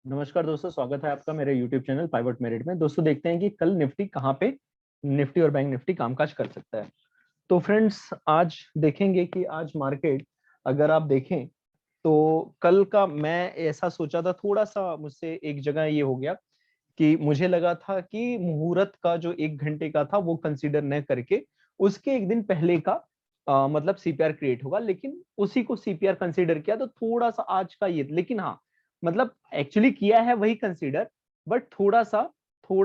नमस्कार दोस्तों, स्वागत है आपका मेरे YouTube चैनल पाइवट मेरिट में। दोस्तों देखते हैं कि कल निफ्टी कहाँ पे निफ्टी और बैंक निफ्टी कामकाज कर सकता है। तो फ्रेंड्स आज देखेंगे कि आज मार्केट अगर आप देखें तो कल का मैं ऐसा सोचा था, थोड़ा सा मुझसे एक जगह ये हो गया कि मुझे लगा था कि मुहूर्त का जो 1 घंटे का था वो कंसीडर न करके उसके एक दिन पहले का मतलब सीपीआर क्रिएट होगा, लेकिन उसी को सीपीआर कंसीडर किया तो थोड़ा सा आज का ये, लेकिन हाँ मतलब एक्चुअली किया है वही कंसीडर, बट थोड़ा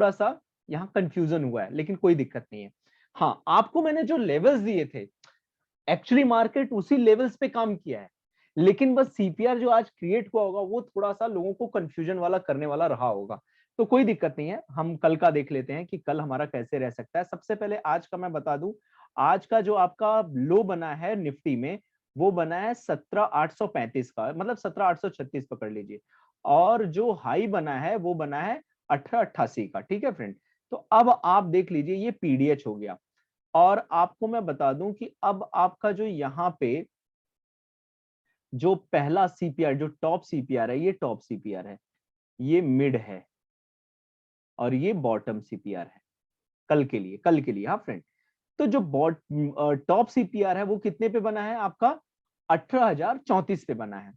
सा यहाँ कंफ्यूजन हुआ है, लेकिन कोई दिक्कत नहीं है। हाँ, आपको मैंने जो लेवल्स दिए थे एक्चुअली मार्केट उसी लेवल्स पे काम किया है, लेकिन बस सीपीआर जो आज क्रिएट हुआ होगा वो थोड़ा सा लोगों को कंफ्यूजन वाला करने वाला रहा होगा। तो कोई दिक्कत नहीं है, हम कल का देख लेते हैं कि कल हमारा कैसे रह सकता है। सबसे पहले आज का मैं बता दूं, आज का जो आपका लो बना है निफ्टी में वो बना है 17,835 का, मतलब 17,836 पकड़ लीजिए, और जो हाई बना है वो बना है 1888 का। ठीक है फ्रेंड, तो अब आप देख लीजिए ये पीडीएच हो गया। और आपको मैं बता दूं कि अब आपका जो यहाँ पे जो पहला सीपीआर, जो टॉप सीपीआर है, ये टॉप सीपीआर है, ये मिड है और ये बॉटम सीपीआर है कल के लिए हाँ फ्रेंड। तो जो टॉप सीपीआर है वो कितने पे बना है आपका? 18,034 पे बना है,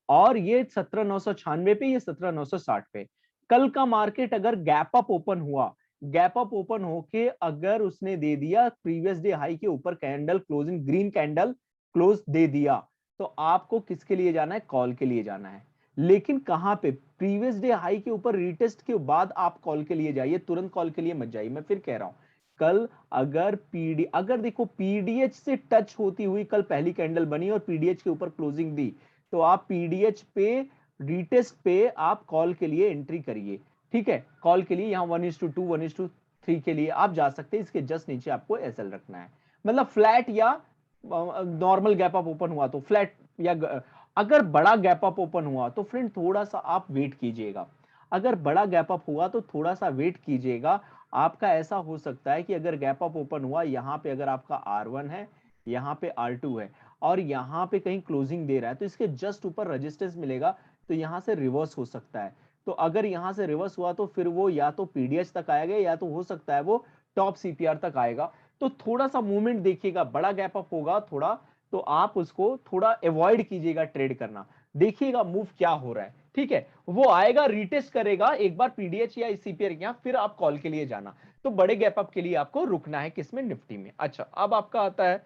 और ये 17,996 पे, ये 17,960 पे। कल का मार्केट अगर गैप अप ओपन हुआ, गैप अप ओपन होके अगर उसने दे दिया प्रीवियस डे हाई के ऊपर candle closing, green candle close दे दिया, तो आपको किसके लिए जाना है? कॉल के लिए जाना है। लेकिन कहां पे? प्रीवियस डे हाई के ऊपर रीटेस्ट के बाद आप कॉल के लिए जाइए, तुरंत कॉल के लिए मत जाइए। मैं फिर कह रहा हूं, कल अगर देखो पीडीएच से टच होती हुई कल पहली कैंडल बनी और पीडीएच के ऊपर क्लोजिंग दी, तो आप पीडीएच पे रीटेस्ट पे आप कॉल के लिए एंट्री करिए। ठीक है, कॉल के लिए यहाँ 1:2 1:3 के लिए आप जा सकते हैं। इसके जस्ट नीचे आपको एसएल रखना है, मतलब फ्लैट या नॉर्मल गैप अप ओपन हुआ तो फ्लैट, या अगर बड़ा गैप अप ओपन हुआ तो फ्रेंड थोड़ा सा आप वेट कीजिएगा। अगर बड़ा गैप अप हुआ तो थोड़ा सा वेट कीजिएगा। आपका ऐसा हो सकता है कि अगर गैप अप ओपन हुआ यहाँ पे, अगर आपका R1 है, यहाँ पे R2 है, और यहाँ पे कहीं क्लोजिंग दे रहा है, तो इसके जस्ट ऊपर रेजिस्टेंस मिलेगा, तो यहाँ से रिवर्स हो सकता है। तो अगर यहाँ से रिवर्स हुआ तो फिर वो या तो पीडीएच तक आएगा या तो हो सकता है वो टॉप सीपीआर तक आएगा। तो थोड़ा सा मूवमेंट देखिएगा, बड़ा गैप अप होगा थोड़ा, तो आप उसको थोड़ा अवॉइड कीजिएगा ट्रेड करना। देखिएगा मूव क्या हो रहा है। ठीक है, वो आएगा, रीटेस्ट करेगा एक बार पीडीएच या सीपीआर के यहाँ, फिर आप कॉल के लिए जाना। तो बड़े गैप अप के लिए आपको रुकना है किसमें? निफ्टी में। अच्छा, अब आपका आता है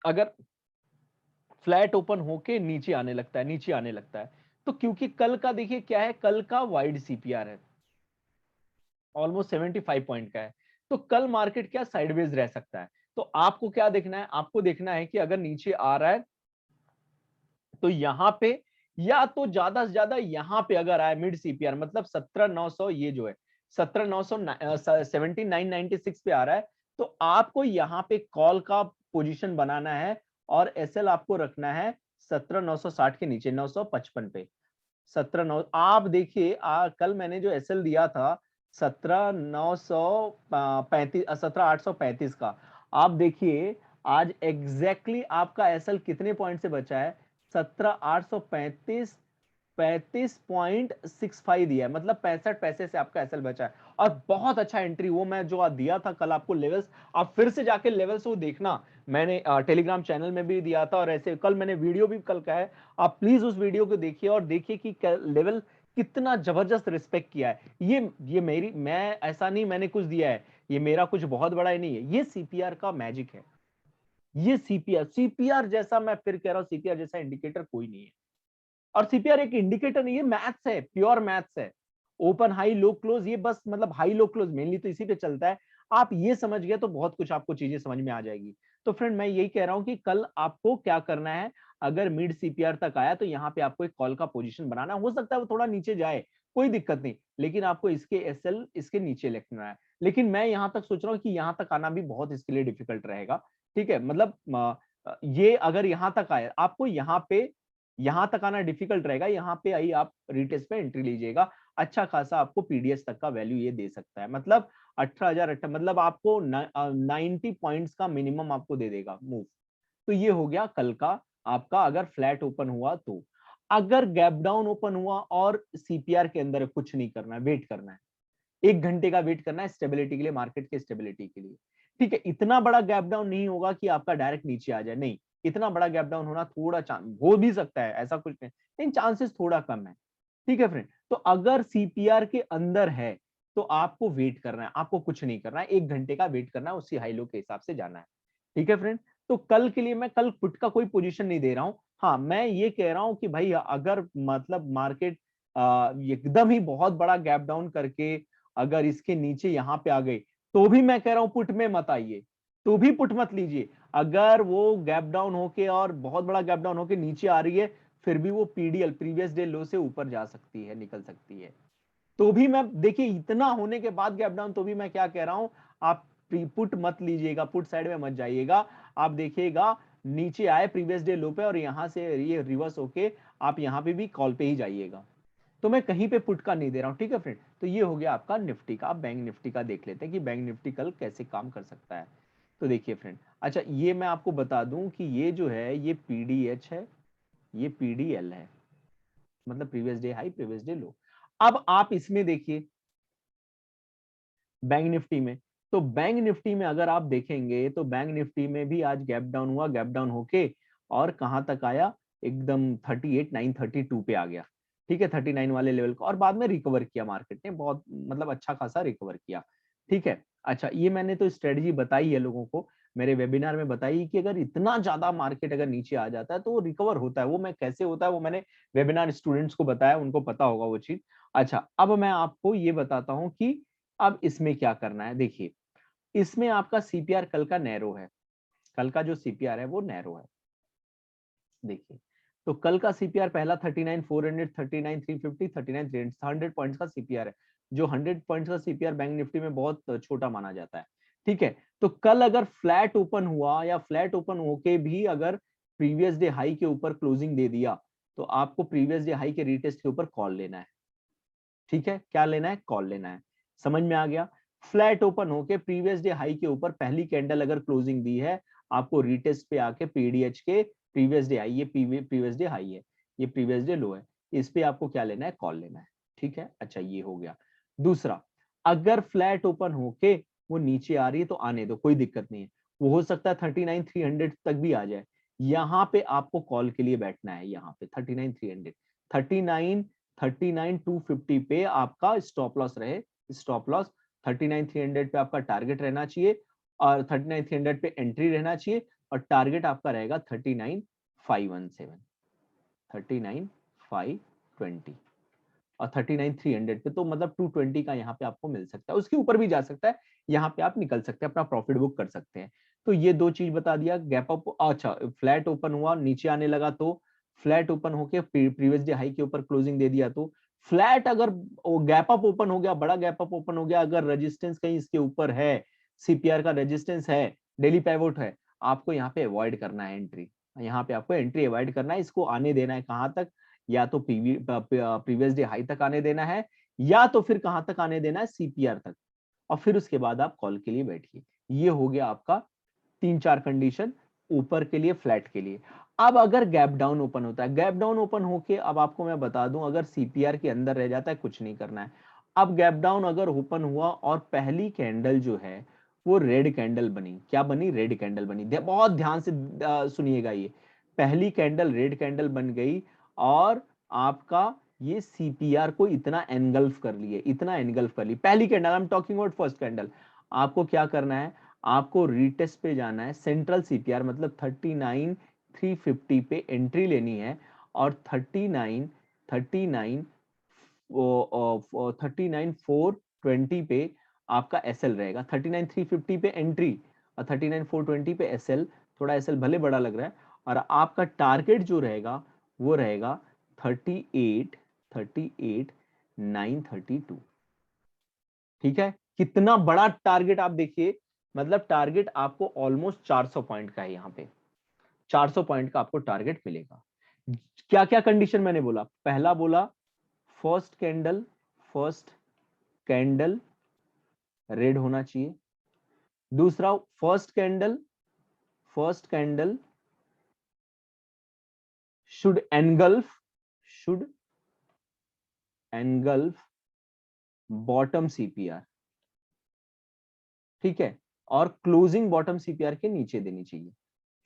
अगर फ्लैट ओपन होके नीचे आने लगता है, तो क्योंकि कल का देखिए क्या है, कल का वाइड सीपीआर है, ऑलमोस्ट 75 पॉइंट का है, तो कल मार्केट क्या साइडवेज रह सकता है। तो आपको क्या देखना है? आपको देखना है कि अगर नीचे आ रहा है तो यहाँ पे, या तो ज्यादा से ज्यादा यहाँ पे अगर आए मिड सीपीआर, मतलब 17,900, ये जो है 17,900 17,996 पे आ रहा है, तो आपको यहाँ पे कॉल का पोजीशन बनाना है, और एसएल आपको रखना है 17,960 के नीचे, 955 पे। 17,900 आप देखिए, कल मैंने जो एसएल दिया था 17,935, 17,835 का, आप देखिए आज एग्जैक्टली आपका एसएल कितने पॉइंट से बचा है? 17,835, 35.65 दिया है, मतलब 65 पैसे से आपका एसएल बचा है। और बहुत अच्छा एंट्री, वो मैं जो दिया था कल आपको लेवल्स, आप फिर से जाके लेवल्स वो देखना, मैंने टेलीग्राम चैनल में भी दिया था, और ऐसे कल मैंने वीडियो भी कल का है, आप प्लीज उस वीडियो को देखिए और देखिए कि लेवल कितना जबरदस्त रिस्पेक्ट किया है। मैं ऐसा नहीं मैंने कुछ दिया है, ये मेरा कुछ बहुत बड़ा ही नहीं है, ये सीपीआर का मैजिक है। ये सीपीआर जैसा, मैं फिर कह रहा हूं, सीपीआर जैसा इंडिकेटर कोई नहीं है। और सीपीआर एक इंडिकेटर नहीं है, मैथ्स है, प्योर मैथ्स है। ओपन हाई लो क्लोज, ये बस मतलब हाई लो क्लोज मेनली तो इसी पे चलता है। आप ये समझ गए तो बहुत कुछ आपको चीजें समझ में आ जाएगी। तो फ्रेंड मैं यही कह रहा हूं कि कल आपको क्या करना है, अगर मिड सीपीआर तक आया तो यहाँ पे आपको एक कॉल का पोजीशन बनाना है। हो सकता है वो थोड़ा नीचे जाए, कोई दिक्कत नहीं, लेकिन आपको इसके एसएल इसके नीचे लिखना है। लेकिन मैं यहां तक सोच रहा हूँ कि यहाँ तक आना भी बहुत इसके लिए डिफिकल्ट रहेगा। ठीक है, मतलब ये अगर यहाँ तक आए, आपको यहाँ तक आना डिफिकल्ट रहेगा, यहाँ पे आई आप रिटेस्ट पे एंट्री लीजिएगा, अच्छा खासा आपको पीडीएस तक का वैल्यू ये दे सकता है, मतलब 18,000, मतलब आपको 90 पॉइंट्स का मिनिमम आपको दे देगा मूव। तो ये हो गया कल का आपका, अगर फ्लैट ओपन हुआ तो। अगर गैप डाउन ओपन हुआ और सीपीआर के अंदर कुछ नहीं करना है, वेट करना है, 1 घंटे का वेट करना है स्टेबिलिटी के लिए, मार्केट के स्टेबिलिटी के लिए। ठीक है, इतना बड़ा गैप डाउन नहीं होगा कि आपका डायरेक्ट नीचे आ जाए, नहीं, इतना बड़ा गैप डाउन होना थोड़ा चांस हो भी सकता है, ऐसा कुछ नहीं, लेकिन चांसेस थोड़ा कम है। ठीक है फ्रेंड, तो अगर सीपीआर के अंदर है तो आपको वेट करना है, आपको कुछ नहीं करना है, 1 घंटे का वेट करना है, उसी हाई लो के हिसाब से जाना है। ठीक है फ्रेंड, तो कल के लिए मैं कल पुट का कोई पोजीशन नहीं दे रहा हूं। हाँ, मैं ये कह रहा हूं कि भाई अगर मतलब मार्केट एकदम ही बहुत बड़ा गैप डाउन करके अगर इसके नीचे यहाँ पे आ गई, तो भी मैं कह रहा हूं पुट में मत आइए, तो भी पुट मत लीजिए। अगर वो गैप डाउन होके और बहुत बड़ा गैप डाउन होके नीचे आ रही है, फिर भी वो पीडीएल प्रीवियस डे लो से ऊपर जा सकती है, निकल सकती है, तो भी मैं देखिए इतना होने के बाद गैप डाउन, तो भी मैं क्या कह रहा हूं, आप पुट मत लीजिएगा, पुट साइड में मत जाइएगा। आप देखिएगा नीचे आए प्रीवियस डे लो पे और यहां से ये रिवर्स होके आप यहां पे भी कॉल पे ही जाइएगा, तो मैं कहीं पे पुट का नहीं दे रहा हूं। ठीक है फ्रेंड, तो ये हो गया आपका निफ्टी का। आप बैंक निफ्टी का देख लेते हैं कि बैंक निफ्टी कल कैसे काम कर सकता है। तो देखिए फ्रेंड, अच्छा ये मैं आपको बता दूं कि ये जो है ये पीडीएच है, ये पीडीएल है, मतलब previous day high previous day लो। अब आप इसमें देखिए बैंक निफ्टी में, तो बैंक निफ्टी में अगर आप देखेंगे तो बैंक निफ्टी में भी आज गैप डाउन हुआ, गैप डाउन होके और कहां तक आया, एकदम 38,932 पे आ गया। ठीक है, 39 वाले लेवल को, और बाद में रिकवर किया मार्केट ने, बहुत मतलब अच्छा खासा रिकवर किया। ठीक है, अच्छा ये मैंने तो स्ट्रेटजी बताई है लोगों को, मेरे वेबिनार में बताई कि अगर इतना ज्यादा मार्केट अगर नीचे आ जाता है तो वो रिकवर होता है, वो मैं कैसे होता है वो मैंने वेबिनार स्टूडेंट्स को बताया, उनको पता होगा वो चीज। अच्छा अब मैं आपको ये बताता हूं कि अब इसमें क्या करना है। देखिए इसमें आपका सीपीआर कल का नैरो है, कल का जो सीपीआर है वो नैरो है। देखिए तो कल का सीपीआर पहला 39,400, 39,350, 39,300, 100 पॉइंट्स का सीपीआर है, जो 100 पॉइंट्स का सीपीआर बैंक निफ्टी में बहुत छोटा माना जाता है। ठीक है, तो कल अगर फ्लैट ओपन हुआ या फ्लैट ओपन होके भी अगर प्रीवियस डे हाई के ऊपर क्लोजिंग दे दिया, तो आपको प्रीवियस डे हाई के रीटेस्ट के ऊपर कॉल लेना है। ठीक है, क्या लेना है, कॉल लेना है, समझ में आ गया। फ्लैट ओपन होके प्रीवियस डे हाई के ऊपर पहली कैंडल अगर क्लोजिंग दी है, आपको रीटेस्ट पे आके पीडीएच के प्रीवियस डे हाई, ये प्रीवियस डे हाई है, ये प्रीवियस डे लो है, इस पे आपको क्या लेना है, कॉल लेना है। ठीक है, अच्छा ये हो गया। दूसरा, अगर फ्लैट ओपन होके वो नीचे आ रही है तो आने दो, कोई दिक्कत नहीं है, वो हो सकता है 39,300 तक भी आ जाए, यहाँ पे आपको कॉल के लिए बैठना है, यहाँ पे 39,300, 39,250 पे आपका स्टॉप लॉस रहे, स्टॉप लॉस 39,300 पे आपका टारगेट रहना चाहिए, और 39,300 पे एंट्री रहना चाहिए, और टारगेट आपका रहेगा 39,517, 39,520, और 39,300 पे तो मतलब 220 का यहाँ पे आपको मिल सकता है, उसके ऊपर भी जा सकता है, यहाँ पे आप निकल सकते हैं, अपना प्रॉफिट बुक कर सकते हैं। तो ये दो चीज बता दिया, गैप अप, अच्छा फ्लैट ओपन हुआ नीचे आने लगा तो फ्लैट ओपन होके प्रीवियस डे हाई के ऊपर क्लोजिंग दे दिया, तो फ्लैट अगर गैप अप ओपन हो गया, बड़ा गैप अप ओपन हो गया, अगर रेजिस्टेंस कहीं इसके ऊपर है, सीपीआर का रेजिस्टेंस है, डेली पैवोट है, आपको यहाँ पे अवॉइड करना है एंट्री, यहाँ पे आपको एंट्री अवॉइड करना है, इसको आने देना है कहां तक, या तो प्रीवियस डे हाई तक आने देना है, या तो फिर कहां तक आने देना है, सीपीआर तक, और फिर उसके बाद आप कॉल के लिए बैठिए। ये हो गया आपका 3-4 कंडीशन ऊपर के लिए, फ्लैट के लिए। अब अगर गैप डाउन ओपन होता है, गैप डाउन ओपन होके अब आपको मैं बता दूं, अगर सीपीआर के अंदर रह जाता है, कुछ नहीं करना है। अब गैप डाउन अगर ओपन हुआ और पहली कैंडल जो है वो रेड कैंडल बनी, क्या बनी, रेड कैंडल बनी, बहुत ध्यान से सुनिएगा, ये पहली कैंडल रेड कैंडल बन गई, और आपका ये सीपीआर को इतना एनगल्फ कर लिए, इतना एनगल्फ कर ली पहली candle, I am talking about first candle. आपको क्या करना है, आपको रीटेस्ट पे जाना है, सेंट्रल सीपीआर मतलब 39,350 पे एंट्री लेनी है, और 39,420 पे आपका एसएल रहेगा, 39,350 पे एंट्री और 39,420 पे एसएल, थोड़ा एसएल भले बड़ा लग रहा है, और आपका टारगेट जो रहेगा वो रहेगा 38,932। ठीक है, कितना बड़ा टारगेट आप देखिए, मतलब टारगेट आपको ऑलमोस्ट 400 पॉइंट का है, यहाँ पे 400 पॉइंट का आपको टारगेट मिलेगा। क्या क्या कंडीशन मैंने बोला, पहला बोला first candle, first candle red होना चाहिए। दूसरा, first candle should engulf, should engulf bottom CPR, ठीक है, और क्लोजिंग बॉटम सीपीआर के नीचे देनी चाहिए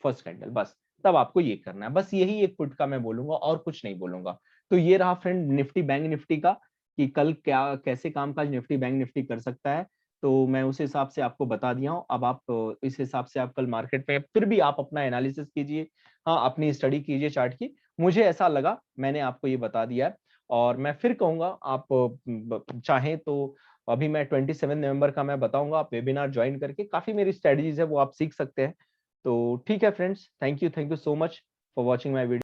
फर्स्ट कैंडल, बस तब आपको ये करना है, बस यही एक पुट का मैं बोलूंगा और कुछ नहीं बोलूंगा। तो ये रहा फ्रेंड निफ्टी बैंक निफ्टी का, कि कल क्या कैसे कामकाज निफ्टी बैंक निफ्टी कर सकता है। तो मैं उस हिसाब से आपको बता दिया हूं, अब आप इस हिसाब से आप कल मार्केट में फिर भी आप अपना एनालिसिस कीजिए, हाँ अपनी स्टडी कीजिए चार्ट की। मुझे ऐसा लगा मैंने आपको ये बता दिया है, और मैं फिर कहूंगा आप चाहें तो अभी मैं 27 नवंबर का मैं बताऊंगा, आप वेबिनार ज्वाइन करके काफी मेरी स्ट्रेटजीज है वो आप सीख सकते हैं। तो ठीक है friends, thank you so much for watching my video.